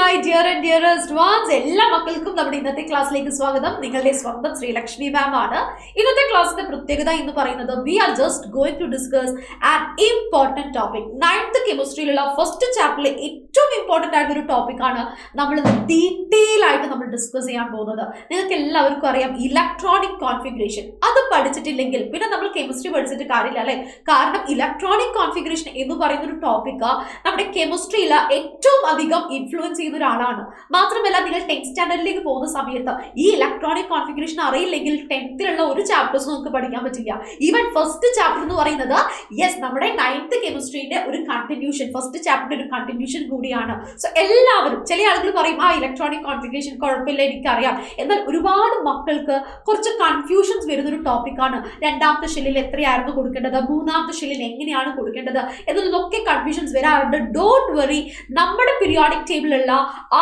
my dear and dearest ones. എല്ലാ മക്കൾക്കും നമ്മുടെ ഇന്നത്തെ ക്ലാസ്സിലേക്ക് സ്വാഗതം. നിങ്ങളുടെ സ്വന്തം ശ്രീലക്ഷ്മി മാം ആണ്. ഇന്നത്തെ ക്ലാസ്സിന്റെ പ്രത്യേകത എന്ന് പറയുന്നത് we are just going to discuss an important topic. 9th കെമിസ്ട്രിയിലുള്ള ഫസ്റ്റ് ചാപ്റ്ററിലെ ഏറ്റവും ഇമ്പോർട്ടന്റ് ആയിട്ടുള്ള ഒരു ടോപ്പിക് ആണ് നമ്മൾ ഡീറ്റെയിൽ ആയിട്ട് നമ്മൾ ഡിസ്കസ് ചെയ്യാൻ പോകുന്നത്. നിങ്ങൾക്ക് എല്ലാവർക്കും അറിയാം ഇലക്ട്രോണിക് കോൺഫിഗറേഷൻ. അത് പഠിച്ചിട്ടില്ലെങ്കിൽ പിന്നെ നമ്മൾ കെമിസ്ട്രി പഠിച്ചിട്ട് കാര്യമില്ല അല്ലെ. കാരണം ഇലക്ട്രോണിക് കോൺഫിഗറേഷൻ എന്ന് പറയുന്ന ഒരു ടോപ്പിക് നമ്മുടെ കെമിസ്ട്രിയിൽ ഏറ്റവും അധികം ഇൻഫ്ലുവൻസ് ചെയ്യുന്ന ഒരാളാണ്. മാത്രമല്ല നിങ്ങൾ 10th സ്റ്റാൻഡേർഡിലേക്ക് പോകുന്ന സമയത്ത് ഈ ഇലക്ട്രോണിക് കോൺഫിഗറേഷൻ അറിയില്ലെങ്കിൽ 10th ഒരു ചാപ്റ്റേഴ്സ് നമുക്ക് പഠിക്കാൻ പറ്റില്ല. ഈവൻ ഫസ്റ്റ് ചാപ്റ്റർ എന്ന് പറയുന്നത് നമ്മുടെ 9th കെമിസ്ട്രിയുടെ ഒരു കണ്ടിന്യൂഷൻ, ഫസ്റ്റ് ചാപ്റ്ററിന്റെ ഒരു കണ്ടിന്യൂഷൻ കൂടിയാണ്. സോ എല്ലാവരും, ചില ആളുകൾ പറയും ഇലക്ട്രോണിക് കോൺഫിഗറേഷൻ കുഴപ്പമില്ല എനിക്കറിയാം, എന്നാൽ ഒരുപാട് മക്കൾക്ക് കുറച്ച് കൺഫ്യൂഷൻസ് വരുന്ന ഒരു ടോപ്പിക്കാണ്. രണ്ടാമത്തെ ഷെല്ലിൽ എത്രയായിരുന്നു കൊടുക്കേണ്ടത്, മൂന്നാമത്തെ ഷെല്ലിൽ എങ്ങനെയാണ് കൊടുക്കേണ്ടത് എന്നതൊക്കെ കൺഫ്യൂഷൻസ് വരാറുണ്ട്. ഡോണ്ട് വറി, നമ്മുടെ പീരിയോഡിക് ടേബിളിലുള്ള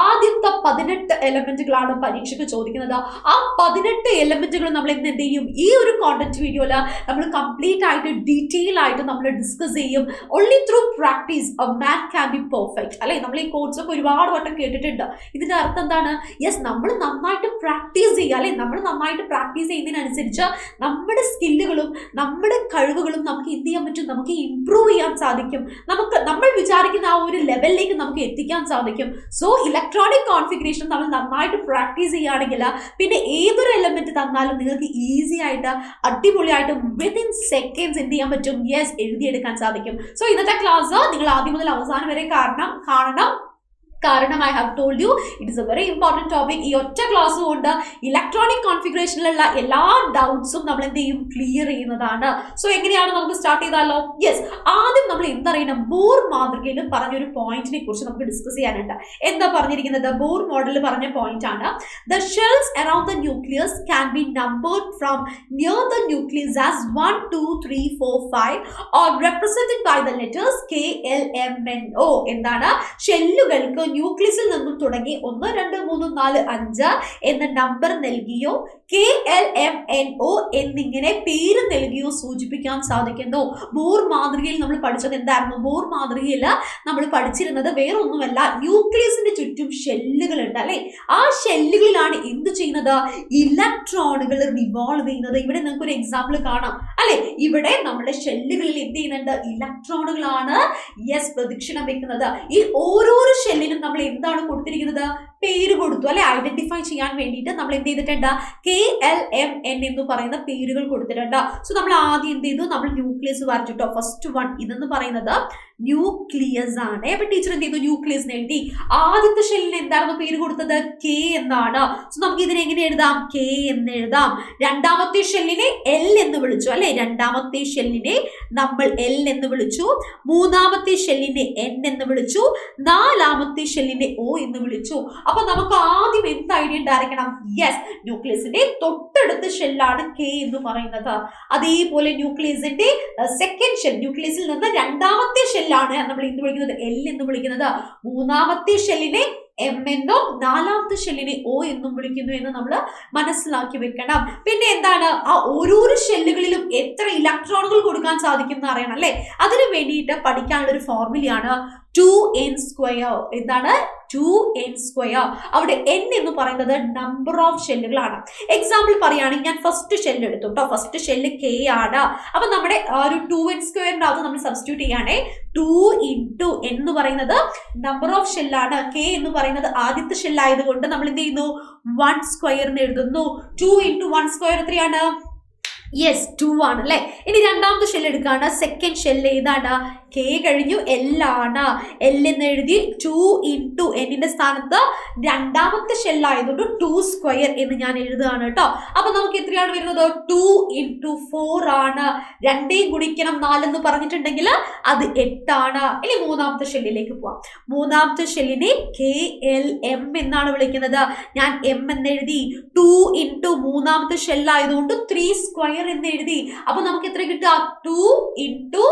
ആദ്യത്തെ 18 എലമെന്റുകളാണ് പരീക്ഷയ്ക്ക് ചോദിക്കുന്നത്. ആ 18 എലമെന്റുകൾ നമ്മൾ എന്ത് ചെയ്യും, ഈ ഒരു കോണ്ടന്റ് വീഡിയോയിൽ നമ്മൾ കംപ്ലീറ്റ് ആയിട്ട് ഡീറ്റെയിൽ ആയിട്ട് നമ്മൾ ഡിസ്കസ് ചെയ്യും. Only through practice a man can be perfect അല്ലെ. നമ്മൾ ഈ കോഴ്സ് ഒക്കെ ഒരുപാട് വട്ടം കേട്ടിട്ടുണ്ട്. ഇതിന്റെ അർത്ഥം എന്താണ്? നമ്മൾ നന്നായിട്ട് പ്രാക്ടീസ് ചെയ്യുക അല്ലെ. നമ്മൾ നന്നായിട്ട് പ്രാക്ടീസ് ചെയ്യുന്നതിനനുസരിച്ച് നമ്മുടെ സ്കില്ലുകളും നമ്മുടെ കഴിവുകളും നമുക്ക് എന്ത് ചെയ്യാൻ പറ്റും, നമുക്ക് ഇംപ്രൂവ് ചെയ്യാൻ സാധിക്കും. നമ്മൾ വിചാരിക്കുന്ന ആ ഒരു ലെവലിലേക്ക് നമുക്ക് എത്തിക്കാൻ സാധിക്കും. സോ ഇലക്ട്രോണിക് കോൺഫിഗറേഷൻ നമ്മൾ നന്നായിട്ട് പ്രാക്ടീസ് ചെയ്യുകയാണെങ്കിൽ പിന്നെ ഏതൊരു എലമെന്റ് തന്നാലും നിങ്ങൾക്ക് ഈസി ആയിട്ട് അടിപൊളിയായിട്ട് വിത്തിൻ സെക്കൻഡ്സ് എന്ത് ചെയ്യാൻ പറ്റും, എഴുതിയെടുക്കാൻ സാധിക്കും. സോ ഇന്നത്തെ ക്ലാസ് നിങ്ങൾ ആദ്യം മുതൽ അവസാനം വരെ കാണണം. I have told you it is A very important topic. ഈ ഒറ്റ ക്ലാസ് കൊണ്ട് ഇലക്ട്രോണിക് കോൺഫിഗറേഷനിലുള്ള എല്ലാ ഡൗട്ട്സും നമ്മൾ എന്ത് ചെയ്യും, ക്ലിയർ ചെയ്യുന്നതാണ്. സോ എങ്ങനെയാണ് നമുക്ക് സ്റ്റാർട്ട് ചെയ്താലോ? ആദ്യം നമ്മൾ എന്തറിയണം, ബോർ മാതൃകയിൽ പറഞ്ഞൊരു പോയിന്റിനെ കുറിച്ച് നമുക്ക് ഡിസ്കസ് ചെയ്യാനുണ്ട്. എന്താ പറഞ്ഞിരിക്കുന്നത്? ബോർ മോഡലിൽ പറഞ്ഞ പോയിന്റ് ആണ്, the shells around the nucleus can be numbered from near the nucleus as 1 2 3 4 5 or represented by the letters KLMNO. എന്താണ്? ഷെല്ലുകൾക്ക് ന്യൂക്ലിയസിൽ നിന്നും തുടങ്ങി 1 2 3 4 5 എന്ന നമ്പർ നൽകിയോ KLMNO എന്നിങ്ങനെ പേര് നൽകിയോ സൂചിപ്പിക്കാൻ സാധിക്കുന്നു. ബോർ മാതൃകയിൽ നമ്മൾ പഠിച്ചത് എന്തായിരുന്നു? ബോർ മാതൃകയിൽ നമ്മൾ പഠിച്ചിരുന്നത് വേറെ ഒന്നുമല്ല, ന്യൂക്ലിയസിന്റെ ചുറ്റും ഷെല്ലുകൾ ഉണ്ട് അല്ലെ. ആ ഷെല്ലുകളിലാണ് എന്ത് ചെയ്യുന്നത്, ഇലക്ട്രോണുകൾ റിവോൾവ് ചെയ്യുന്നത്. ഇവിടെ നിങ്ങൾക്ക് ഒരു എക്സാമ്പിൾ കാണാം അല്ലെ. ഇവിടെ നമ്മുടെ ഷെല്ലുകളിൽ എന്ത് ചെയ്യുന്നുണ്ട്, ഇലക്ട്രോണുകളാണ് പ്രദക്ഷിണം വെക്കുന്നത്. ഈ ഓരോരോ ഷെല്ലിനും നമ്മൾ എന്താണ് കൊടുത്തിരിക്കുന്നത്, പേര് കൊടുത്തു അല്ലെ. ഐഡന്റിഫൈ ചെയ്യാൻ വേണ്ടിയിട്ട് നമ്മൾ എന്ത് ചെയ്തിട്ടുണ്ട്, KLMN എന്ന് പറയുന്ന പേരുകൾ കൊടുത്തിട്ടുണ്ട്. സോ നമ്മൾ ആദ്യം എന്ത് ചെയ്തു, നമ്മൾ ന്യൂക്ലിയസ് വരച്ചിട്ടോ. ഫസ്റ്റ് വൺ ഇതെന്ന് പറയുന്നത് ന്യൂക്ലിയസ് ആണ്. അപ്പൊ ടീച്ചർ എന്ത് ചെയ്തു, ന്യൂക്ലിയസ് എഴുതി. ആദ്യത്തെ ഷെല്ലിന് എന്താണെന്ന് പേര് കൊടുത്തത്, K എന്നാണ്. സോ നമുക്ക് ഇതിനെ എങ്ങനെ എഴുതാം, K എന്ന് എഴുതാം. രണ്ടാമത്തെ ഷെല്ലിനെ L എന്ന് വിളിച്ചു അല്ലെ. രണ്ടാമത്തെ ഷെല്ലിനെ നമ്മൾ L എന്ന് വിളിച്ചു. മൂന്നാമത്തെ ഷെല്ലിനെ N എന്ന് വിളിച്ചു. നാലാമത്തെ ഷെല്ലിനെ O എന്ന് വിളിച്ചു. അപ്പൊ നമുക്ക് ആദ്യം എന്ത് ഐഡിയ ഉണ്ടായിരിക്കണം, ന്യൂക്ലിയസിന്റെ തൊട്ടടുത്ത ഷെല്ലാണ് K എന്ന് പറയുന്നത്. അതേപോലെ ന്യൂക്ലിയസിന്റെ സെക്കൻഡ് ഷെൽ, ന്യൂക്ലിയസിൽ നിന്ന് രണ്ടാമത്തെ ഷെല്ലാണ് നമ്മൾ എന്ത് വിളിക്കുന്നത്, L എന്ന് വിളിക്കുന്നത്. മൂന്നാമത്തെ ഷെല്ലിനെ M എന്നും നാലാമത്തെ ഷെല്ലിനെ O എന്നും വിളിക്കുന്നു എന്ന് നമ്മൾ മനസ്സിലാക്കി വെക്കണം. പിന്നെ എന്താണ്, ആ ഓരോരോ ഷെല്ലുകളിലും എത്ര ഇലക്ട്രോണുകൾ കൊടുക്കാൻ സാധിക്കും എന്ന് അറിയണം അല്ലെ. അതിനു വേണ്ടിയിട്ട് പഠിക്കാനുള്ള ഒരു ഫോർമുലയാണ് 2n². എന്താണ് 2n²? അവിടെ n എന്ന് പറയുന്നത് നമ്പർ ഓഫ് ഷെല്ലുകളാണ്. എക്സാമ്പിൾ പറയുകയാണെങ്കിൽ ഞാൻ ഫസ്റ്റ് ഷെല്ല് എടുത്തു കേട്ടോ. ഫസ്റ്റ് ഷെല്ല് K ആണ്. അപ്പൊ നമ്മുടെ ഒരു 2n² നമ്മൾ സബ്സ്റ്റിറ്റ്യൂട്ട് ചെയ്യാണ്. 2 into എന്ന് പറയുന്നത് നമ്പർ ഓഫ് ഷെല്ലാണ്. K എന്ന് പറയുന്നത് ആദ്യത്തെ ഷെല്ലായതുകൊണ്ട് നമ്മൾ എന്ത് ചെയ്യുന്നു, 1² എന്ന് എഴുതുന്നു. 2 into 1² എത്രയാണ്? 2 ആണ് അല്ലെ. ഇനി രണ്ടാമത്തെ ഷെല്ല് എടുക്കുകയാണ്. സെക്കൻഡ് ഷെല്ല് ഏതാണ്? K കഴിഞ്ഞു, L ആണ്. L എന്ന് എഴുതി. 2 into എന്നിന്റെ സ്ഥാനത്ത് രണ്ടാമത്തെ ഷെല്ലായതുകൊണ്ട് 2² എന്ന് ഞാൻ എഴുതുകയാണ് കേട്ടോ. അപ്പൊ നമുക്ക് എത്രയാണ് വരുന്നത്, 2 into 4 ആണ്. 2 ഗുണിക്കണം 4 എന്ന് പറഞ്ഞിട്ടുണ്ടെങ്കിൽ അത് 8 ആണ്. ഇനി മൂന്നാമത്തെ ഷെല്ലിലേക്ക് പോവാം. മൂന്നാമത്തെ ഷെല്ലിനെ KLM എന്നാണ് വിളിക്കുന്നത്. ഞാൻ M എന്ന് എഴുതി. 2 into മൂന്നാമത്തെ ഷെല്ലായതുകൊണ്ട് 3² എന്ന് എഴുതി. അപ്പൊ നമുക്ക് എത്ര കിട്ടുക, 2 into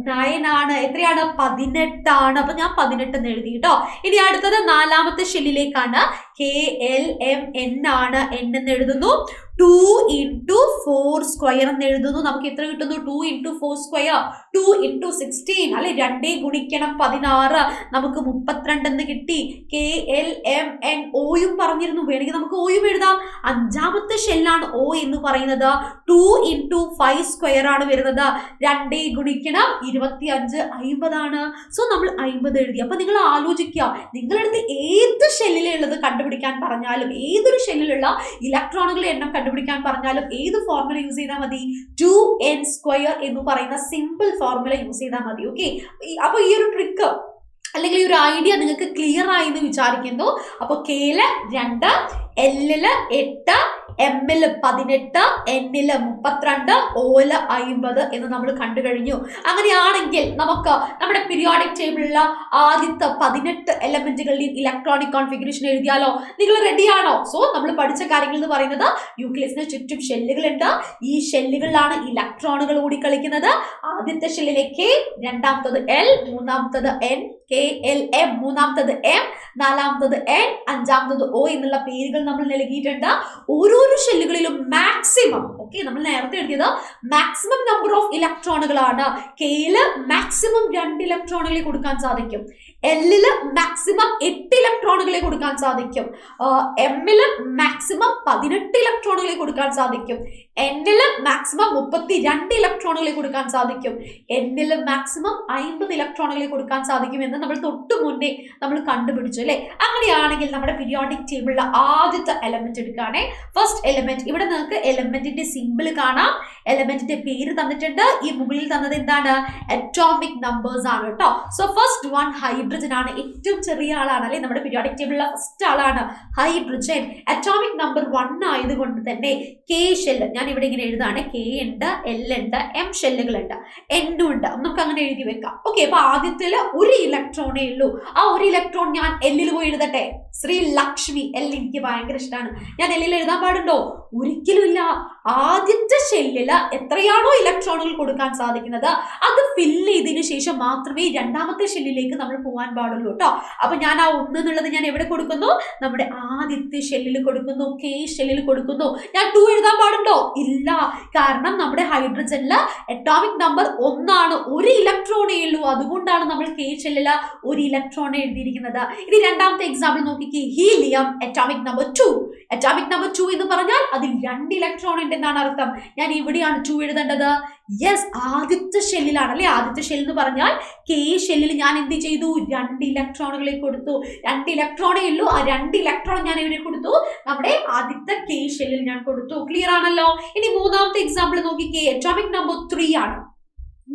9 ആണ്. എത്രയാണ്, 18 ആണ്. അപ്പൊ ഞാൻ 18 എന്ന് എഴുതി കേട്ടോ. ഇനി അടുത്തത് നാലാമത്തെ ഷെല്ലിലേക്കാണ്. KLMN ആണ്. n എന്ന് എഴുതുന്നു. 2 into 4 square എന്ന് എഴുതുന്നു. നമുക്ക് എത്ര കിട്ടുന്നു? 2 into 4 square 2 into 16 അല്ലെ, 2 ഗുണിക്കണം 16, നമുക്ക് 32 എന്ന് കിട്ടി. KLMN ഓയും പറഞ്ഞിരുന്നു, വേണമെങ്കിൽ നമുക്ക് ഓയും എഴുതാം. അഞ്ചാമത്തെ ഷെല്ലാണ് O എന്ന് പറയുന്നത്. 2 into 5 square ആണ് വരുന്നത്. 2 ഗുണിക്കണം 25 50 ആണ്. സോ നമ്മൾ 50 എഴുതി. അപ്പൊ നിങ്ങൾ ആലോചിക്കുക, നിങ്ങളടുത്ത് ഏത് ഷെല്ലിലുള്ളത് കണ്ടുപിടിക്കാൻ പറഞ്ഞാലും, ഏതൊരു ഷെല്ലിലുള്ള ഇലക്ട്രോണുകളുടെ എണ്ണം കണ്ടുപിടിക്കാൻ പറഞ്ഞാലും ഏത് ഫോർമുല യൂസ് ചെയ്താൽ മതി? 2n square എന്ന് പറയുന്ന സിമ്പിൾ ഫോർമുല യൂസ് ചെയ്താൽ മതി. ഓക്കെ, അപ്പൊ ഈ ഒരു ട്രിക്ക് അല്ലെങ്കിൽ ഈ ഒരു ഐഡിയ നിങ്ങൾക്ക് ക്ലിയർ ആയി എന്ന് വിചാരിക്കുന്നു. അപ്പൊ Kല് 2, Lല് 8, Mല് 18, Nല് 32, Oല് 50 എന്ന് നമ്മൾ കണ്ടു കഴിഞ്ഞു. അങ്ങനെയാണെങ്കിൽ നമുക്ക് നമ്മുടെ പീരിയോഡിക് ടേബിളിലുള്ള ആദ്യത്തെ 18 എലമെന്റുകളിൽ ഇലക്ട്രോണിക് കോൺഫിഗറേഷൻ എഴുതിയാലോ? നിങ്ങൾ റെഡിയാണോ? സോ നമ്മൾ പഠിച്ച കാര്യങ്ങൾ എന്ന് പറയുന്നത്, ന്യൂക്ലിയസിന് ചുറ്റും ഷെല്ലുകളുണ്ട്. ഈ ഷെല്ലുകളിലാണ് ഇലക്ട്രോണുകൾ ഓടിക്കളിക്കുന്നത്. ആദ്യത്തെ ഷെല്ലിലെ K, രണ്ടാമത്തത് L, മൂന്നാമത്തത് N, KLM, മൂന്നാമത്തത് M, നാലാമത്തത് N, അഞ്ചാമത്തത് O എന്നുള്ള പേരുകൾ നമ്മൾ നൽകിയിട്ടുണ്ട്. ഓരോരോ ഷെല്ലുകളിലും മാക്സിമം, ഓക്കെ, നമ്മൾ നേരത്തെ എഴുതിയത് മാക്സിമം നമ്പർ ഓഫ് ഇലക്ട്രോണുകളാണ്. Kല് മാക്സിമം 2 ഇലക്ട്രോണുകളെ കൊടുക്കാൻ സാധിക്കും. Lല് മാക്സിമം 8 ഇലക്ട്രോണുകളെ കൊടുക്കാൻ സാധിക്കും. Mല് മാക്സിമം 18 ഇലക്ട്രോണുകളെ കൊടുക്കാൻ സാധിക്കും. Nല് മാക്സിമം 32 ഇലക്ട്രോണുകളെ കൊടുക്കാൻ സാധിക്കും. Nല് മാക്സിമം 50 ഇലക്ട്രോണുകളെ കൊടുക്കാൻ സാധിക്കും എന്ന് നമ്മൾ തൊട്ടു മുന്നേ നമ്മൾ കണ്ടുപിടിച്ചു അല്ലെ. അങ്ങനെയാണെങ്കിൽ നമ്മുടെ പീരിയോഡിക് ടേബിളിലെ ആദ്യത്തെ എലമെന്റ് എടുക്കുകയാണെ. ഫസ്റ്റ് എലമെന്റ്, ഇവിടെ നിങ്ങൾക്ക് എലമെന്റിന്റെ സിമ്പിൾ കാണാം, എലമെന്റിന്റെ പേര് തന്നിട്ടുണ്ട്. ഈ മുകളിൽ തന്നത് എന്താണ്? അറ്റോമിക് നമ്പേഴ്സ് ആണ് കേട്ടോ. സോ ഫസ്റ്റ് വൺ ഹൈഡ്രജൻ ആണ്. ഏറ്റവും ചെറിയ ആളാണ് അല്ലെ, നമ്മുടെ പീരിയോഡിക് ടേബിളിലെ ഫസ്റ്റ് ആളാണ് ഹൈഡ്രജൻ. അറ്റോമിക് നമ്പർ 1 ആയതുകൊണ്ട് തന്നെ K ഷെല്ല് ഞാൻ ഇവിടെ ഇങ്ങനെ എഴുതാണ്. K ഉണ്ട്, L ഉണ്ട്, M ഷെല്ലുകളുണ്ട്, N ഉണ്ട്. നമുക്ക് അങ്ങനെ എഴുതി വെക്കാം. ഓക്കെ, അപ്പൊ ആദ്യത്തില് ഒരു ഇലക്ട്രോണേ ഉള്ളൂ. ആ ഒരു ഇലക്ട്രോൺ ഞാൻ Lൽ പോയി എഴുതട്ടെ. ശ്രീലക്ഷ്മി, L എനിക്ക് ഭയങ്കര ഇഷ്ടമാണ്. ഞാൻ Lൽ എഴുതാൻ പാടുണ്ടോ? ഒരിക്കലും ഇല്ല. ആദ്യത്തെ ഷെല്ലില് എത്രയാണോ ഇലക്ട്രോണുകൾ കൊടുക്കാൻ സാധിക്കുന്നത് അത് ഫില്ല് ചെയ്തതിനു ശേഷം മാത്രമേ രണ്ടാമത്തെ ഷെല്ലിലേക്ക് നമ്മൾ പോകാൻ പാടുള്ളൂ കേട്ടോ. അപ്പൊ ഞാൻ ആ 1 എന്നുള്ളത് ഞാൻ എവിടെ കൊടുക്കുന്നു? നമ്മുടെ ആദ്യത്തെ ഷെല്ലിൽ കൊടുക്കുന്നു, K ഷെല്ലിൽ കൊടുക്കുന്നു. ഞാൻ 2 എഴുതാൻ പാടുണ്ടോ? ഇല്ല. കാരണം നമ്മുടെ ഹൈഡ്രജനില് അറ്റോമിക് നമ്പർ 1 ആണ്, ഒരു ഇലക്ട്രോണേ ഉള്ളൂ. അതുകൊണ്ടാണ് നമ്മൾ K ഷെല്ലില് ഒരു ഇലക്ട്രോൺ എഴുതിയിരിക്കുന്നത്. ഇനി രണ്ടാമത്തെ എക്സാമ്പിൾ നോക്കിക്കേ. Helium atomic number 2. Atomic number 2 എന്ന് പറഞ്ഞാൽ അതിൽ 2 ഇലക്ട്രോൺ ഉണ്ട് എന്നാണ് അർത്ഥം. ഞാൻ ഇവിടെയാണ് 2 എഴുതേണ്ടത്. യെസ്, ആദ്യത്തെ ഷെല്ലിലാണ് അല്ലെ. ആദ്യത്തെ ഷെല്ല് എന്ന് പറഞ്ഞാൽ K ഷെല്ലിൽ ഞാൻ എന്ത് ചെയ്തു? 2 ഇലക്ട്രോണുകളെ കൊടുത്തു. 2 ഇലക്ട്രോണേ ഉള്ളൂ. ആ 2 ഇലക്ട്രോൺ ഞാൻ എവിടെ കൊടുത്തു? നമ്മുടെ ആദ്യത്തെ K ഷെല്ലിൽ ഞാൻ കൊടുത്തു. ക്ലിയർ ആണല്ലോ. ഇനി മൂന്നാമത്തെ എക്സാമ്പിൾ നോക്കിക്കേ. അറ്റോമിക് നമ്പർ 3 ആണ്.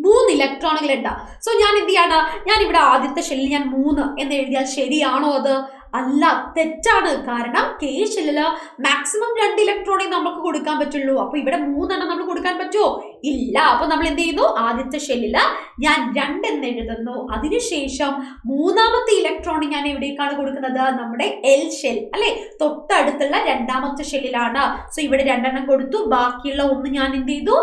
3 ഇലക്ട്രോണുകൾ ഉണ്ട്. സോ ഞാൻ എന്ത് ചെയ്യാണ്? ഞാൻ ഇവിടെ ആദ്യത്തെ ഷെല്ലിൽ ഞാൻ 3 എന്ന് എഴുതിയാൽ ശരിയാണോ? അത് അല്ല, തെറ്റാണ്. കാരണം K ഷെല്ലില് മാക്സിമം 2 ഇലക്ട്രോണേ നമുക്ക് കൊടുക്കാൻ പറ്റുള്ളൂ. അപ്പൊ ഇവിടെ 3 എണ്ണം നമ്മൾ കൊടുക്കാൻ പറ്റുമോ? ഇല്ല. അപ്പൊ നമ്മൾ എന്ത് ചെയ്യുന്നു? ആദ്യത്തെ ഷെല്ലില് ഞാൻ 2 എന്ന് എഴുതുന്നു. അതിനുശേഷം മൂന്നാമത്തെ ഇലക്ട്രോൺ ഞാൻ എവിടേക്കാണ് കൊടുക്കുന്നത്? നമ്മുടെ L ഷെൽ അല്ലെ, തൊട്ടടുത്തുള്ള രണ്ടാമത്തെ ഷെല്ലിലാണ്. സോ ഇവിടെ 2 എണ്ണം കൊടുത്തു. ബാക്കിയുള്ള 1 ഞാൻ എന്ത് ചെയ്തു?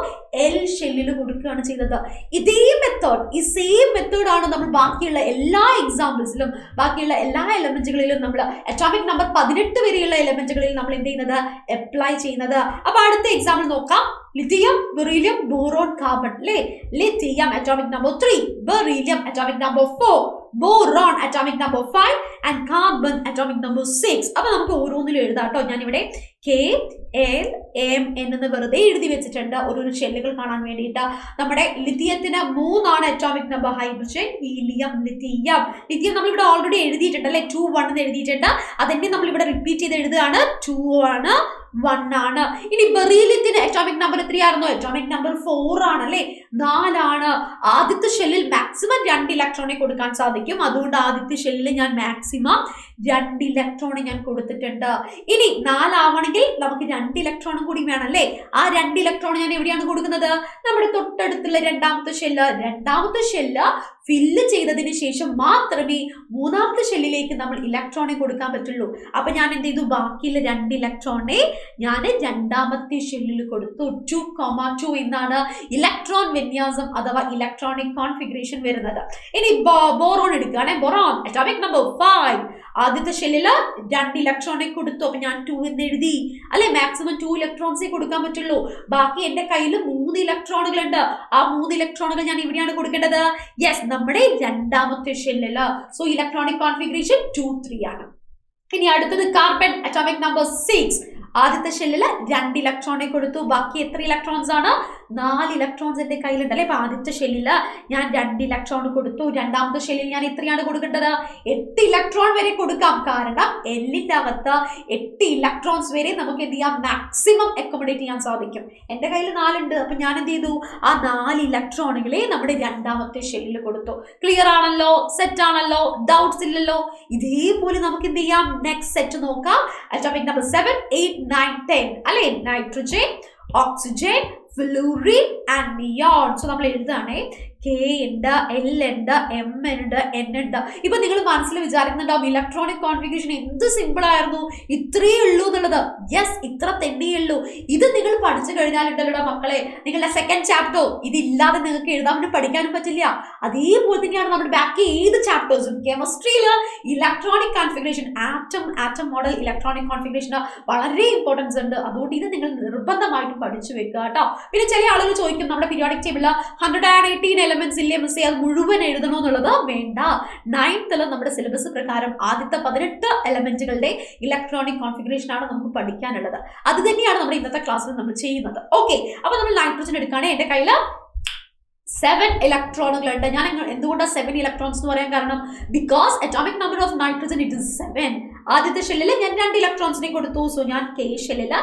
L ഷെല്ലിൽ കൊടുക്കുകയാണ് ചെയ്തത്. ഇതേ മെത്തേഡ്, ഈ സെയിം മെത്തേഡ് ആണ് നമ്മൾ ബാക്കിയുള്ള എല്ലാ എക്സാമ്പിൾസിലും, ബാക്കിയുള്ള എല്ലാ എലമെന്റുകളിലും നമ്മൾ അറ്റോമിക് നമ്പർ 18 വരെയുള്ള എലമെന്റുകളിൽ നമ്മൾ എന്ത് ചെയ്യുന്നത്? അപ്ലൈ ചെയ്യുന്നത്. അപ്പൊ അടുത്ത എക്സാമ്പിൾ നോക്കാം. ലിഥിയം, ബെറീലിയം, ബോറോൺ, കാർബൺ അല്ലേ. Lithium atomic number 3, beryllium atomic number 4, boron atomic number 5 and carbon atomic number 6. അപ്പൊ നമുക്ക് ഓരോന്നിലും എഴുതാം കേട്ടോ. ഞാനിവിടെ K, L, M എന്ന് വെറുതെ എഴുതി വെച്ചിട്ടുണ്ട് ഓരോരോ ഷെല്ലുകൾ കാണാൻ വേണ്ടിയിട്ട്. നമ്മുടെ ലിഥിയത്തിന് 3 ആണ് atomic number. Hydrogen, helium, lithium. Lithium നമ്മൾ ഇവിടെ ഓൾറെഡി എഴുതിയിട്ടുണ്ട് അല്ലെ. 2, 1 എന്ന് എഴുതിയിട്ടുണ്ട്. അതെന്നെ നമ്മൾ ഇവിടെ റിപ്പീറ്റ് ചെയ്ത് എഴുതുകയാണ്. 2 ആണ്, 1 ആണ്. ഇനി ബെറീലിയത്തിന് അറ്റോമിക് നമ്പർ എത്രയായിരുന്നു? അറ്റോമിക് നമ്പർ 4 ആണ് അല്ലെ, 4 ആണ്. ആദ്യത്തെ ഷെല്ലിൽ മാക്സിമം 2 ഇലക്ട്രോണെ കൊടുക്കാൻ സാധിക്കും. അതുകൊണ്ട് ആദ്യത്തെ ഷെല്ലിൽ ഞാൻ മാക്സിമം 2 ഇലക്ട്രോണെ ഞാൻ കൊടുത്തിട്ടുണ്ട്. ഇനി 4 ആവണമെങ്കിൽ നമുക്ക് 2 ഇലക്ട്രോണും കൂടി വേണം അല്ലെ. ആ 2 ഇലക്ട്രോൺ ഞാൻ എവിടെയാണ് കൊടുക്കുന്നത്? നമ്മുടെ തൊട്ടടുത്തുള്ള രണ്ടാമത്തെ ഷെല്ല്. രണ്ടാമത്തെ ഷെല്ല് ഫില്ല് ചെയ്തതിന് ശേഷം മാത്രമേ മൂന്നാമത്തെ ഷെല്ലിലേക്ക് നമ്മൾ ഇലക്ട്രോണെ കൊടുക്കാൻ പറ്റുള്ളൂ. അപ്പൊ ഞാൻ എന്ത് ചെയ്തു? ബാക്കിയുള്ള 2 ഇലക്ട്രോണെ ഞാൻ രണ്ടാമത്തെ ഷെല്ലിൽ കൊടുത്തു. 2,2 എന്നാണ് ഇലക്ട്രോൺ വിന്യാസം അഥവാ ഇലക്ട്രോണിക് കോൺഫിഗറേഷൻ വരുന്നത്. ഇനി ബോറോൺ എടുക്കുകയാണെങ്കിൽ ബോറോൺ അറ്റോമിക് നമ്പർ 5. ആദ്യത്തെ ഷെല്ലില് 2 ഇലക്ട്രോണെ കൊടുത്തു, അപ്പൊ ഞാൻ 2 എന്ന് എഴുതി അല്ലെ. മാക്സിമം 2 ഇലക്ട്രോൺസേ കൊടുക്കാൻ പറ്റുള്ളൂ. ബാക്കി എന്റെ കയ്യിൽ 3 ഇലക്ട്രോണുകൾ ഉണ്ട്. ആ 3 ഇലക്ട്രോണുകൾ ഞാൻ എവിടെയാണ് കൊടുക്കേണ്ടത്? യെസ്, നമ്മുടെ രണ്ടാമത്തെ ഷെല്ലില്. സോ ഇലക്ട്രോണിക് കോൺഫിഗറേഷൻ 2 3 ആണ്. ഇനി അടുത്തത് കാർബൺ, അറ്റോമിക് നമ്പർ 6. ആദ്യത്തെ ഷെല്ലില് 2 ഇലക്ട്രോണെ കൊടുത്തു. ബാക്കി എത്ര ഇലക്ട്രോൺസ് ആണ്? 4 ഇലക്ട്രോൺസ് എന്റെ കയ്യിലുണ്ട് അല്ലെ. അപ്പൊ ആദ്യത്തെ ഷെല്ലില് ഞാൻ 2 ഇലക്ട്രോൺ കൊടുത്തു. രണ്ടാമത്തെ ഷെല്ലിൽ ഞാൻ എത്രയാണ് കൊടുക്കേണ്ടത്? 8 ഇലക്ട്രോൺ വരെ കൊടുക്കാം. കാരണം എല്ലിന്റെ അകത്ത് 8 ഇലക്ട്രോൺസ് വരെ നമുക്ക് എന്ത് ചെയ്യാം? മാക്സിമം അക്കോമഡേറ്റ് ചെയ്യാൻ സാധിക്കും. എന്റെ കയ്യിൽ 4 ഉണ്ട്. അപ്പൊ ഞാൻ എന്ത് ചെയ്തു? ആ 4 ഇലക്ട്രോണുകളെ നമ്മുടെ രണ്ടാമത്തെ ഷെല്ലിൽ കൊടുത്തു. ക്ലിയർ ആണല്ലോ? സെറ്റ് ആണല്ലോ? ഡൗട്ട്സ് ഇല്ലല്ലോ? ഇതേപോലെ നമുക്ക് എന്ത് ചെയ്യാം? നെക്സ്റ്റ് സെറ്റ് നോക്കാം. അറ്റോമിക് നമ്പർ 7 8 9 10 അല്ലെ. Nitrogen, oxygen, fluorine and neon. So നമ്മൾ എഴുതാണേ. കെ ഉണ്ട്, എൽ ഉണ്ട്, എം ഉണ്ട്, എൻ ഉണ്ട്. ഇപ്പൊ നിങ്ങൾ മനസ്സിൽ വിചാരിക്കുന്നുണ്ടാവും ഇലക്ട്രോണിക് കോൺഫിഗറേഷൻ എന്ത് സിമ്പിൾ ആയിരുന്നു, ഇത്രയേ ഉള്ളൂ എന്നുള്ളത്. യെസ്, ഇത്ര തന്നെയേ ഉള്ളൂ. ഇത് നിങ്ങൾ പഠിച്ചു കഴിഞ്ഞാലുണ്ടല്ലോ മക്കളെ, നിങ്ങളുടെ സെക്കൻഡ് ചാപ്റ്റർ ഇതില്ലാതെ നിങ്ങൾക്ക് എഴുതാനും പഠിക്കാനും പറ്റില്ല. അതേപോലെ തന്നെയാണ് നമ്മുടെ ബാക്കി ഏത് ചാപ്റ്റേഴ്സും. കെമിസ്ട്രിയില് electronic configuration, atom model electronic configuration വളരെ ഇമ്പോർട്ടൻസ് ഉണ്ട്. അതുകൊണ്ട് ഇത് നിങ്ങൾ നിർബന്ധമായിട്ടും പഠിച്ചു വെക്കുക കേട്ടോ. പിന്നെ ചില ആളുകൾ ചോദിക്കും, നമ്മുടെ പീരിയോഡിക് ടേബിളില് 118 എലമെന്റ്സ് ഇല്ലേ മിസ്സേ, അത് മുഴുവൻ എഴുതണോ എന്നുള്ളത്. വേണ്ട. 9th നമ്മുടെ സിലബസ് പ്രകാരം ആദ്യത്തെ 18 എലമെന്റുകളുടെ ഇലക്ട്രോണിക് കോൺഫിഗറേഷൻ ആണ് നമുക്ക് പഠിക്കാനുള്ളത്. അത് തന്നെയാണ് നമ്മുടെ ഇന്നത്തെ ക്ലാസ്സിൽ നമ്മൾ ചെയ്യുന്നത്. ഓക്കെ, അപ്പൊ നമ്മൾ നൈട്രജൻ എടുക്കുകയാണ്. എന്റെ കയ്യിൽ 7 ഇലക്ട്രോണുകളുണ്ട്. ഞാൻ എന്തുകൊണ്ടാണ് 7 ഇലക്ട്രോൺസ് എന്ന് പറയാൻ കാരണം, because atomic number of nitrogen it is 7. ആദ്യത്തെ ഷെല്ലിൽ ഞാൻ 2 ഇലക്ട്രോൺസിനെ കൊടുത്തു. സോ ഞാൻ കെ ഷെല്ലിൽ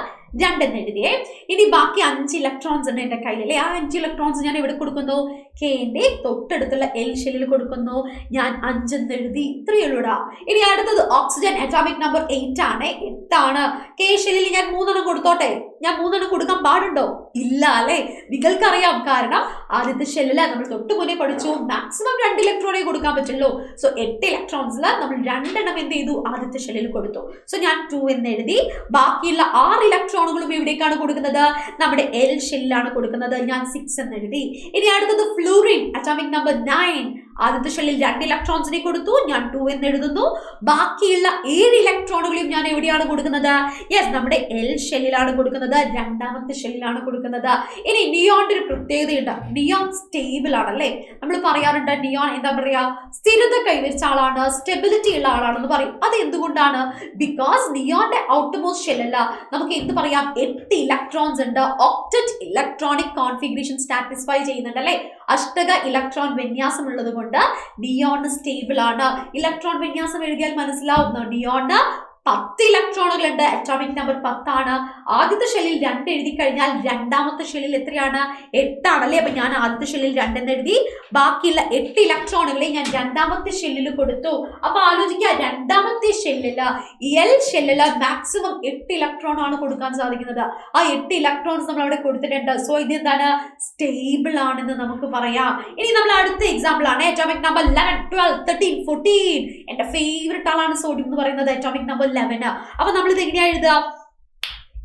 2 എന്ന് എഴുതിയേ. ഇനി ബാക്കി 5 ഇലക്ട്രോൺസ് ഉണ്ട് എന്റെ കയ്യിലല്ലേ. ആ 5 ഇലക്ട്രോൺസ് ഞാൻ എവിടെ കൊടുക്കുന്നു? കെന്റെ തൊട്ടടുത്തുള്ള എൽ ഷെല്ലിൽ കൊടുക്കുന്നു. ഞാൻ 5 എന്ന് എഴുതി. ഇത്രയേ ഉള്ളൂടാ. ഇനി അടുത്തത് ഓക്സിജൻ, അറ്റോമിക് നമ്പർ 8 ആണ്. 8 ആണ്. കെ ഷെല്ലിൽ ഞാൻ 3 എണ്ണം കൊടുത്തോട്ടെ. ഞാൻ 3 എണ്ണം കൊടുക്കാൻ പാടുണ്ടോ? ഇല്ല അല്ലെ. നിങ്ങൾക്കറിയാം, കാരണം ആദ്യത്തെ ഷെല്ലില് നമ്മൾ തൊട്ട് മുന്നേ പഠിച്ചു മാക്സിമം 2 ഇലക്ട്രോണേ കൊടുക്കാൻ പറ്റുള്ളൂ. സോ 8 ഇലക്ട്രോൺസിൽ നമ്മൾ 2 എണ്ണം എന്ത് ചെയ്തു? ആദ്യത്തെ ഷെല്ലിൽ കൊടുത്തു. സോ ഞാൻ 2 എന്ന് എഴുതി. ബാക്കിയുള്ള 6 ഇലക്ട്രോണുകളും എവിടേക്കാണ് കൊടുക്കുന്നത്? നമ്മുടെ എൽ ഷെല്ലിലാണ് കൊടുക്കുന്നത്. ഞാൻ 6 എന്ന് എഴുതി. ഇനി അടുത്തത് ഫ്ലൂറിൻ, അറ്റോമിക് നമ്പർ 9. ആദ്യത്തെ ഷെല്ലിൽ 2 ഇലക്ട്രോൺസിനെ കൊടുത്തു. ഞാൻ 2 എന്ന് എഴുതുന്നു. ബാക്കിയുള്ള 7 ഇലക്ട്രോണുകളും ഞാൻ എവിടെയാണ് കൊടുക്കുന്നത്? യെസ്, നമ്മുടെ എൽ ഷെല്ലിലാണ് കൊടുക്കുന്നത്. രണ്ടാമത്തെ ഷെല്ലിലാണ് കൊടുക്കുന്നത്. ഇനി നിയോണിന്റെ ഒരു പ്രത്യേകതയുണ്ട്. നിയോൺ സ്റ്റേബിൾ ആണല്ലേ. നമ്മൾ പറയാറുണ്ട് നിയോൺ എന്താ പറയാ, സ്ഥിരത കൈവരിച്ച ആളാണ്, സ്റ്റെബിലിറ്റി ഉള്ള ആളാണെന്ന് പറയും. അത് എന്തുകൊണ്ടാണ്? ബിക്കോസ് നിയോണിന്റെ ഔട്ടർമോസ്റ്റ് ഷെല്ലല്ല നമുക്ക് എന്ത് പറയാം, 8 ഇലക്ട്രോൺസ് ഉണ്ട്. ഒക്ടറ്റ് ഇലക്ട്രോണിക് കോൺഫിഗറേഷൻ സാറ്റിസ്ഫൈ ചെയ്യുന്നുണ്ട് അല്ലെ. അഷ്ടക ഇലക്ട്രോൺ വിന്യാസം ഉള്ളത് കൊണ്ട് നിയോൺ സ്റ്റേബിൾ ആണ്. ഇലക്ട്രോൺ വിന്യാസം എഴുതിയാൽ മനസ്സിലാവുന്ന നിയോണ് 10 ഇലക്ട്രോണുകളുണ്ട്. അറ്റോമിക് നമ്പർ 10 ആണ്. ആദ്യത്തെ ഷെല്ലിൽ 2 എഴുതി കഴിഞ്ഞാൽ രണ്ടാമത്തെ ഷെല്ലിൽ എത്രയാണ്? 8 ആണല്ലേ. അപ്പൊ ഞാൻ ആദ്യത്തെ ഷെല്ലിൽ 2 എന്ന് എഴുതി. ബാക്കിയുള്ള 8 ഇലക്ട്രോണുകളെ ഞാൻ രണ്ടാമത്തെ ഷെല്ലിൽ കൊടുത്തു. അപ്പൊ ആലോചിക്കുക, രണ്ടാമത്തെ ഷെല്ലില് എൽ ഷെല്ലില് മാക്സിമം 8 ഇലക്ട്രോൺ ആണ് കൊടുക്കാൻ സാധിക്കുന്നത്. ആ 8 ഇലക്ട്രോൺസ് നമ്മൾ അവിടെ കൊടുത്തിട്ടുണ്ട്. സോ ഇത് എന്താണ്? സ്റ്റേബിൾ ആണെന്ന് നമുക്ക് പറയാം. ഇനി നമ്മൾ അടുത്ത എക്സാമ്പിൾ ആണ് അറ്റോമിക് നമ്പർ 11 12 13 14. എന്റെ ഫേവറേറ്റ് ആളാണ് സോഡിയം എന്ന് പറയുന്നത്. Atomic number 11. അപ്പൊ നമ്മൾ ഇത് എങ്ങനെയാ എഴുതുക?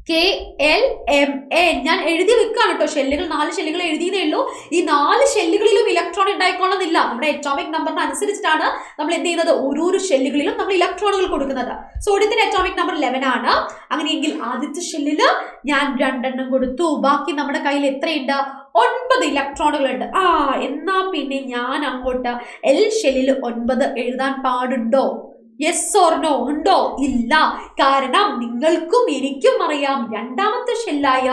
KLMN. ഞാൻ എഴുതി വെക്കാണ് കേട്ടോ. ഷെല്ലുകൾ 4 ഷെല്ലുകൾ എഴുതിയതേ ഉള്ളൂ. ഈ 4 ഷെല്ലുകളിലും ഇലക്ട്രോൺ ഉണ്ടായിക്കോണമെന്നില്ല. നമ്മുടെ അറ്റോമിക് നമ്പറിന് അനുസരിച്ചിട്ടാണ് നമ്മൾ എന്ത് ചെയ്യുന്നത്? ഓരോരോ ഷെല്ലുകളിലും നമ്മൾ ഇലക്ട്രോണുകൾ കൊടുക്കുന്നത്. സോഡിയത്തിന്റെ അറ്റോമിക് നമ്പർ 11 ആണ്. അങ്ങനെയെങ്കിൽ ആദ്യത്തെ ഷെല്ലില് ഞാൻ 2 എണ്ണം കൊടുത്തു. ബാക്കി നമ്മുടെ കയ്യിൽ എത്രയുണ്ട്? 9 ഇലക്ട്രോണുകളുണ്ട്. എന്നാ പിന്നെ ഞാൻ അങ്ങോട്ട് എൽ ഷെല്ലിൽ 9 എഴുതാൻ പാടുണ്ടോ? Yes or no? ഉണ്ടോ? ഇല്ല. കാരണം നിങ്ങൾക്കും എനിക്കും അറിയാം, രണ്ടാമത്തെ ഷെല്ലായ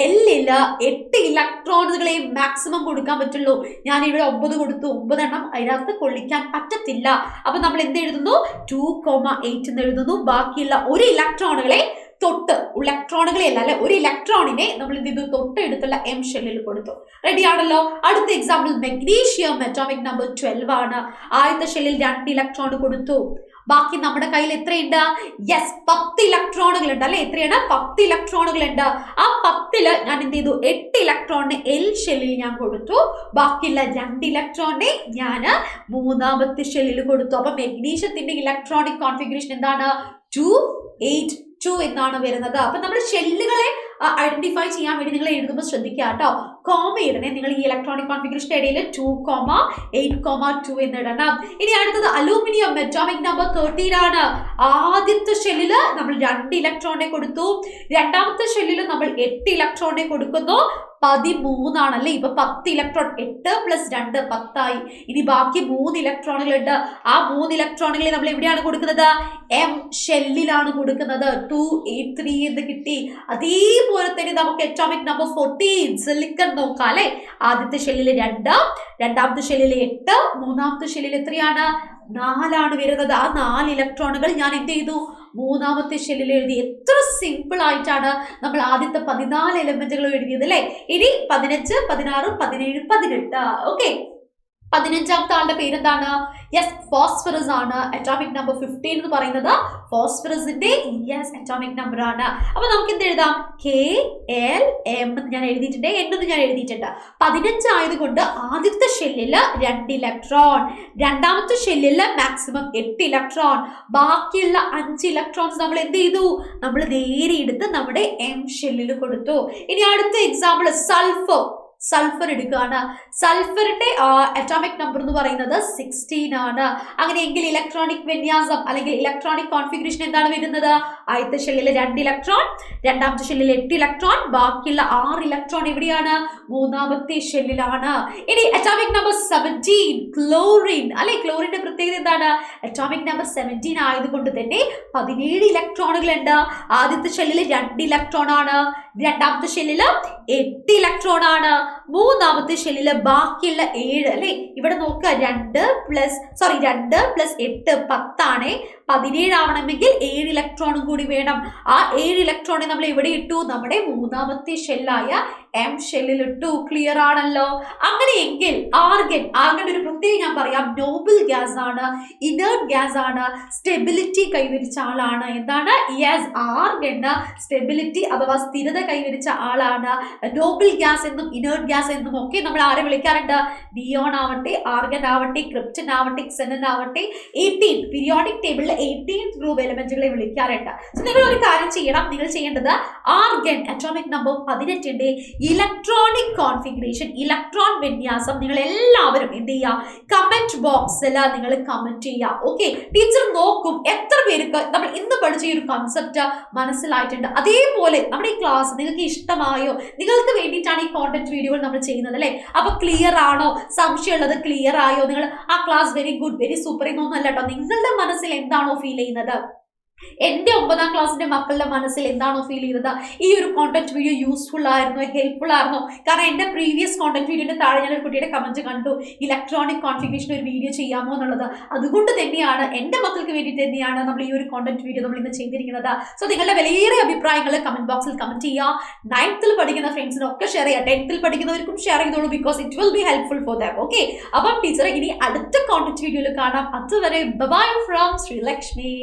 എല്ലില് 8 ഇലക്ട്രോണുകളെ മാക്സിമം കൊടുക്കാൻ പറ്റുള്ളൂ. ഞാൻ ഇവിടെ 9 കൊടുത്തു. 9 എണ്ണം അതിനകത്ത് കൊള്ളിക്കാൻ പറ്റത്തില്ല. അപ്പൊ നമ്മൾ എന്ത് എഴുതുന്നു? 2,8 എന്ന് എഴുതുന്നു. ബാക്കിയുള്ള 1 ഇലക്ട്രോണുകളെ ഇലക്ട്രോണുകളെ അല്ല അല്ലെ, 1 ഇലക്ട്രോണിനെ നമ്മൾ എന്ത് ചെയ്തു? തൊട്ടടുത്തുള്ള എം ഷെല്ലിൽ കൊടുത്തു. റെഡി ആണല്ലോ. അടുത്ത എക്സാമ്പിൾ മെഗ്നീഷ്യം, അറ്റോമിക് നമ്പർ 12 ആണ്. ആദ്യത്തെ ഷെല്ലിൽ 2 ഇലക്ട്രോൺ കൊടുത്തു. ബാക്കി നമ്മുടെ കയ്യിൽ എത്രയുണ്ട്? യെസ്, 10 ഇലക്ട്രോണുകൾ ഉണ്ട് അല്ലെ. എത്രയാണ്? 10 ഇലക്ട്രോണുകൾ ഉണ്ട്. ആ 10ല് ഞാൻ എന്ത് ചെയ്തു? 8 ഇലക്ട്രോണിനെ എൽ ഷെല്ലിൽ ഞാൻ കൊടുത്തു. ബാക്കിയുള്ള 2 ഇലക്ട്രോണിനെ ഞാൻ മൂന്നാമത്തെ ഷെല്ലിൽ കൊടുത്തു. അപ്പൊ മെഗ്നീഷ്യത്തിന്റെ ഇലക്ട്രോണിക് കോൺഫിഗറേഷൻ എന്താണ്? 2,8,2 എന്നാണ് വരുന്നത്. അപ്പൊ നമ്മൾ ഷെല്ലുകളെ ഐഡന്റിഫൈ ചെയ്യാൻ വേണ്ടി നിങ്ങൾ എഴുതുമ്പോൾ ശ്രദ്ധിക്കുക കേട്ടോ. കോമ ഇടണേ. നിങ്ങൾ ഈ ഇലക്ട്രോണിക് കോൺഫിഗറേഷൻ ഇടയിൽ 2,8,2 എന്ന് ഇടണം. ഇനി അടുത്തത് അലൂമിനിയം, അറ്റോമിക് നമ്പർ 13 ആണ്. ആദ്യത്തെ ഷെല്ലിൽ നമ്മൾ 2 ഇലക്ട്രോണെ കൊടുത്തു, രണ്ടാമത്തെ ഷെല്ലിൽ നമ്മൾ 8 ഇലക്ട്രോണെ കൊടുക്കുന്നു. 13 ആണല്ലേ. ഇപ്പൊ 10 ഇലക്ട്രോൺ, 8 + 2 10 ആയി. ഇനി ബാക്കി 3 ഇലക്ട്രോണുകൾ ഉണ്ട്. ആ 3 ഇലക്ട്രോണുകളെ നമ്മൾ എവിടെയാണ് കൊടുക്കുന്നത്? എം ഷെല്ലിലാണ് കൊടുക്കുന്നത്. 2,8,3 എന്ന് കിട്ടി. അതേപോലെ തന്നെ നമുക്ക് അറ്റോമിക് നമ്പർ 14 സിലിക്കൺ നോക്കാം അല്ലെ. ആദ്യത്തെ ഷെല്ലിൽ 2, രണ്ടാമത്തെ ഷെല്ലിൽ 8, മൂന്നാമത്തെ ഷെല്ലിൽ എത്രയാണ്? 4 വരുന്നത്. ആ 4 ഇലക്ട്രോണുകൾ ഞാൻ എന്ത് ചെയ്തു? മൂന്നാമത്തെ ഷെല്ലിൽ എഴുതി. എത്ര സിമ്പിൾ ആയിട്ടാണ് നമ്മൾ ആദ്യത്തെ 14 എലിമെന്റുകൾ എഴുതിയത് അല്ലെ. ഇനി 15, 16, 17, 18. ഓക്കെ, 15ാമത്തെ ആളുടെ പേരെന്താണ്? യെസ്, ഫോസ്ഫറസ് ആണ്. അറ്റോമിക് നമ്പർ 15 എന്ന് പറയുന്നത് ഫോസ്ഫറസിന്റെ യെസ് അറ്റോമിക് നമ്പർ ആണ്. അപ്പൊ നമുക്ക് എന്ത് എഴുതാം? KLM ഞാൻ എഴുതിയിട്ടുണ്ട്, എന്നത് ഞാൻ എഴുതിയിട്ടുണ്ട്. 15 ആയതുകൊണ്ട് ആദ്യത്തെ ഷെല്ലിൽ 2 ഇലക്ട്രോൺ, രണ്ടാമത്തെ ഷെല്ലിൽ മാക്സിമം 8 ഇലക്ട്രോൺ, ബാക്കിയുള്ള 5 ഇലക്ട്രോൺസ് നമ്മൾ എന്ത് ചെയ്തു? നമ്മൾ നേരെ എടുത്ത് നമ്മുടെ എം ഷെല്ലിൽ കൊടുത്തു. ഇനി അടുത്ത എക്സാമ്പിൾ സൾഫർ എടുക്കുകയാണ്. സൾഫറിന്റെ അറ്റോമിക് നമ്പർ എന്ന് പറയുന്നത് 16 ആണ്. അങ്ങനെയെങ്കിൽ ഇലക്ട്രോണിക് വിന്യാസം അല്ലെങ്കിൽ ഇലക്ട്രോണിക് കോൺഫിഗറേഷൻ എന്താണ് വരുന്നത്? ആദ്യത്തെ ഷെല്ലിൽ 2 ഇലക്ട്രോൺ, രണ്ടാമത്തെ ഷെല്ലിൽ 8 ഇലക്ട്രോൺ, ബാക്കിയുള്ള 6 ഇലക്ട്രോൺ എവിടെയാണ്? മൂന്നാമത്തെ ഷെല്ലിലാണ്. ഇനി അറ്റോമിക് നമ്പർ 17 ക്ലോറിൻ അല്ലെ. ക്ലോറിന്റെ പ്രത്യേകത എന്താണ്? അറ്റോമിക് നമ്പർ 17 ആയതുകൊണ്ട് തന്നെ 17 ഇലക്ട്രോണുകൾ ഉണ്ട്. ആദ്യത്തെ ഷെല്ലിൽ 2 ഇലക്ട്രോൺ ആണ്, രണ്ടാമത്തെ ഷെല്ലിൽ 8 ഇലക്ട്രോൺ ആണ്, മൂന്നാമത്തെ ഷെല്ലില് ബാക്കിയുള്ള 7 അല്ലെ. ഇവിടെ നോക്കുക, 2 + 8 10 ആണ്. 17 ആവണമെങ്കിൽ 7 ഇലക്ട്രോണും കൂടി വേണം. ആ 7 ഇലക്ട്രോണെ നമ്മൾ എവിടെ ഇട്ടു? നമ്മുടെ മൂന്നാമത്തെ ഷെല്ലായ എം ഷെല്ലിൽ ഇട്ടു. ക്ലിയർ ആണല്ലോ. അങ്ങനെയെങ്കിൽ ആർഗൺ ഒരു പ്രത്യേകം ഞാൻ പറയാം, നോബിൾ ഗ്യാസ് ആണ്, ഇനേർട്ട് ഗ്യാസ് ആണ്, സ്റ്റെബിലിറ്റി കൈവരിച്ച ആളാണ്. എന്താണ്? യെസ്, ആർഗൺ സ്റ്റെബിലിറ്റി അഥവാ സ്ഥിരത കൈവരിച്ച ആളാണ്. നോബിൾ ഗ്യാസ് എന്നും ഇനേർട്ട് ഗ്യാസ് എന്നും ഒക്കെ നമ്മൾ ആരെ വിളിക്കാറുണ്ട്? നിയോൺ ആവട്ടെ, ആർഗൺ ആവട്ടെ, ക്രിപ്റ്റൻ ആവട്ടെ, ക്സെനൻ ആവട്ടെ, 18 പീരിയോഡിക് ടേബിളിൽ 18th ഗ്രൂപ്പ് എലിമെന്റുകളെ വിളിക്കാറുണ്ട്. നിങ്ങൾ ഒരു കാര്യം ചെയ്യണം. നിങ്ങൾ ചെയ്യേണ്ടത് ആർഗൺ അറ്റോമിക് നമ്പർ 18ന്റെ ഇലക്ട്രോണിക് കോൺഫിഗറേഷൻ, ഇലക്ട്രോൺ വിന്യാസം നിങ്ങൾ എല്ലാവരും എന്ത് ചെയ്യുക? കമന്റ് ബോക്സിൽ നിങ്ങൾ കമന്റ് ചെയ്യുക. ഓക്കെ, ടീച്ചർ നോക്കും എത്ര പേർക്ക് നമ്മൾ ഇന്ന് പഠിച്ച ഈ ഒരു കൺസെപ്റ്റ് മനസ്സിലായിട്ടുണ്ട്. അതേപോലെ നമ്മുടെ ഈ ക്ലാസ് നിങ്ങൾക്ക് ഇഷ്ടമായോ? നിങ്ങൾക്ക് വേണ്ടിയിട്ടാണ് ഈ കോണ്ടന്റ് വീഡിയോകൾ നമ്മൾ ചെയ്യുന്നത് അല്ലെ. അപ്പൊ ക്ലിയർ ആണോ? സംശയമുള്ളത് ക്ലിയർ ആയോ? നിങ്ങൾ ആ class very good, very super എന്നൊന്നും അല്ല കേട്ടോ. നിങ്ങളുടെ മനസ്സിൽ എന്താണോ ഫീൽ ചെയ്യുന്നത്, എന്റെ 9ാം ക്ലാസ്സിന്റെ മക്കളുടെ മനസ്സിൽ എന്താണോ ഫീൽ ചെയ്തത്, ഈ ഒരു കോണ്ടന്റ് വീഡിയോ യൂസ്ഫുൾ ആയിരുന്നോ, ഹെൽപ്ഫുൾ ആയിരുന്നോ? കാരണം എന്റെ പ്രീവിയസ് കോണ്ടന്റ് വീഡിയോന്റെ താഴെ ഞാൻ ഒരു കുട്ടിയുടെ കമന്റ് കണ്ടു, ഇലക്ട്രോണിക് കോൺഫിഗറേഷൻ ഒരു വീഡിയോ ചെയ്യാമോ എന്നുള്ളത്. അതുകൊണ്ട് തന്നെയാണ് എന്റെ മക്കൾക്ക് വേണ്ടി തന്നെയാണ് നമ്മൾ ഈ ഒരു കോണ്ടന്റ് വീഡിയോ നമ്മൾ ഇന്ന് ചെയ്തിരിക്കുന്നത്. സോ നിങ്ങളുടെ വിലയേറിയ അഭിപ്രായങ്ങൾ കമന്റ് ബോക്സിൽ കമന്റ് ചെയ്യുക. 9th പഠിക്കുന്ന ഫ്രണ്ട്സിനൊക്കെ ഷെയർ ചെയ്യുക, 10th പഠിക്കുന്നവർക്കും ഷെയർ ചെയ്തോളൂ, because it will be helpful for them. Okay, അപ്പം ടീച്ചറെ ഇനി അടുത്ത കോണ്ടന്റ് വീഡിയോയിൽ കാണാം. അതുവരെ ബൈ ഫ്രം ശ്രീലക്ഷ്മി.